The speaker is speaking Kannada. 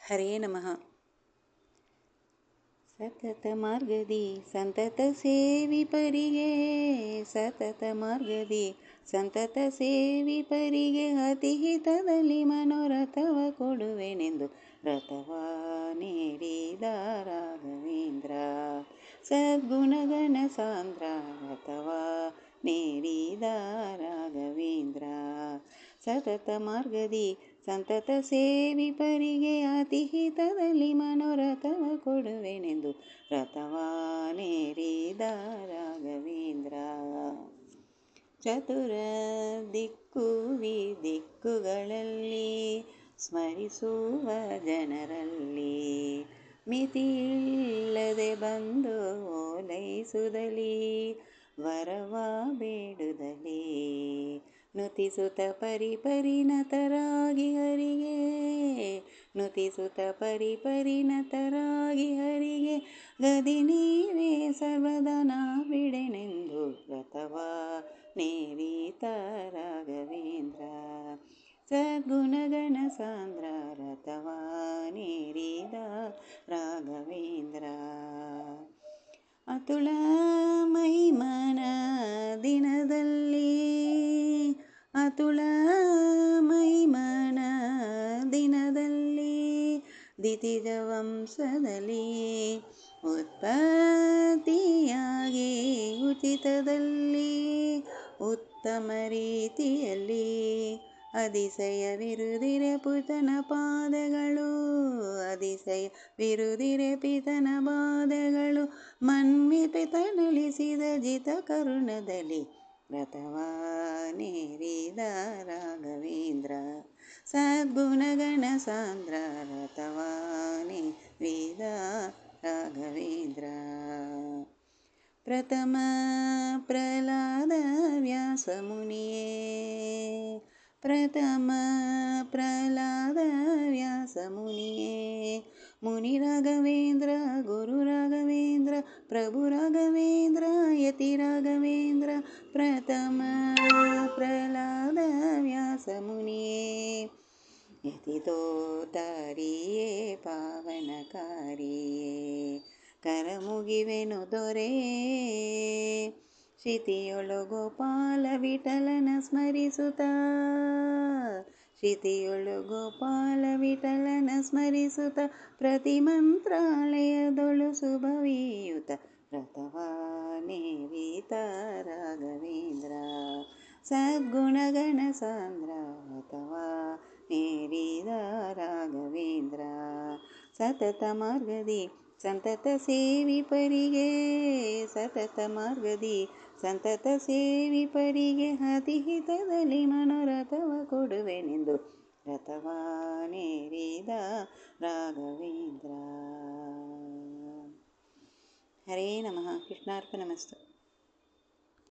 ಹರೇ ನಮಃ. ಸತತ ಮಾರ್ಗದಿ ಸಂತತ ಸೇವಿಪರಿಗೆ, ಸತತ ಮಾರ್ಗದಿ ಸಂತತ ಸೇವಿಪರಿಗೆ ಅತಿಹಿತದಲ್ಲಿ ಮನೋರಥವ ಕೊಡುವೆನೆಂದು ರಥವ ನೀಡಿದ ರಾಘವೇಂದ್ರ. ಸದ್ಗುಣಗಣ ಸಾಂದ್ರ ರಥವ ನೀಡಿದ ರಾಘವೇಂದ್ರ. ಸತತ ಮಾರ್ಗದಿ ಸಂತತ ಸೇವಿಪರಿಗೆ ಅತಿಹಿತದಲ್ಲಿ ಮನೋರಥವ ಕೊಡುವೆನೆಂದು ರಥವ ನೀಡಿದ ರಾಘವೇಂದ್ರ. ಚತುರ ದಿಕ್ಕುಗಳಲ್ಲಿ ಸ್ಮರಿಸುವ ಜನರಲ್ಲಿ ಮಿತಿಯಿಲ್ಲದೆ ಬಂದು ಓಲೈಸುತ್ತಲೀ ವರವ ಬೇಡುತ್ತಲೀ ನುತಿಸುತ್ತ ಪರಿಪರಿಣತರಾಗಿ ಹರಿಗೆ, ನುತಿಸುತ್ತ ಪರಿಪರಿಣತರಾಗಿ ಹರಿಗೆ ಗದಿ ನೀವೇ ಸರ್ವದಾ ನಾ ಬಿಡೆನೆಂದು ರಥವ ನೀಡಿದ ರಾಘವೇಂದ್ರ. ಸದ್ಗುಣಗಣ ಸಾಂದ್ರ ರಥವ ನೀಡಿದ ರಾಘವೇಂದ್ರ. ಅತುಲ ಮಹಿಮನ ದಿನದಲ್ಲಿ, ಅತುಲ ಮಹಿಮನ ದಿನದಲ್ಲಿ ದಿತಿಜ ವಂಶದಲ್ಲಿ ಉತ್ಪತ್ತಿಯಾಗಿ ಉಚಿತದಲ್ಲಿ ಉತ್ತಮ ರೀತಿಯಲ್ಲಿ ಅತಿಶಯವಿರುದಿರೆ ಪುತನ ಪಾದಗಳು, ಅತಿಶಯವಿರುದಿರೆ ಪಿತನ ಪಾದಗಳು ಮನ್ಮಿತನಳಿಸಿದ ಜಿತ ಕರುಣದಲ್ಲಿ ರಥವ ನೀಡಿದ ರಾಘವೇಂದ್ರ. ಸದ್ಗುಣಗಣ ಸಾಂದ್ರ ರಥವ ನೀಡಿದ ರಾಘವೇಂದ್ರ. ಪ್ರಥಮ ಪ್ರಹ್ಲಾದ ವ್ಯಾಸ ಮುನಿಯೇ, ಪ್ರಥಮ ಪ್ರಹ್ಲಾದ ವ್ಯಾಸ ಮುನಿಯೇ, ಮುನಿ ರಾಘವೇಂದ್ರ ಗುರು ರಾಘವೇಂದ್ರ ಪ್ರಭು ರಾಘವೇಂದ್ರ ಯತಿ ರಾಘವೇಂದ್ರ. ಪ್ರಥಮ ಪ್ರಹ್ಲಾದ ವ್ಯಾಸ ಮುನಿಯೇ, ಯತಿ ತೋತಾರಿಯೇ ಪಾವನಕಾರಿಯೇ ಕರ ಮುಗಿವೆನು ದೊರೆಯೇ. ಶ್ರುತಿಯೊಳು ಗೋಪಾಲ ವಿಠಲನ ಸ್ಮರಿಸುತ್ತ, ಶ್ರುತಿಯೊಳು ಗೋಪಾಲ ವಿಠಲನ ಸ್ಮರಿಸುತ್ತ ಪ್ರತಿ ಮಂತ್ರಾಲಯದೊಳು ಶುಭವೀಯುತ ರಥವ ನೀಡಿದ ರಾಘವೇಂದ್ರ. ಸದ್ಗುಣಗಣ ಸಾಂದ್ರ ರಥವ ನೀಡಿದ ರಾಘವೇಂದ್ರ. ಸತತ ಮಾರ್ಗದಿ ಸಂತತ ಸೇವಿಪರಿಗೆ, ಸತತ ಮಾರ್ಗದಿ ಸಂತತ ಸೇವಿಪರಿಗೆ ಅತಿಹಿತದಲ್ಲಿ ಮನೋರಥವ ಕೊಡುವೆನೆಂದು ರಥವ ನೀಡಿದ ರಾಘವೇಂದ್ರ. ಹರೇ ನಮಃ. ಕೃಷ್ಣಾರ್ಪಣಮಸ್ತು.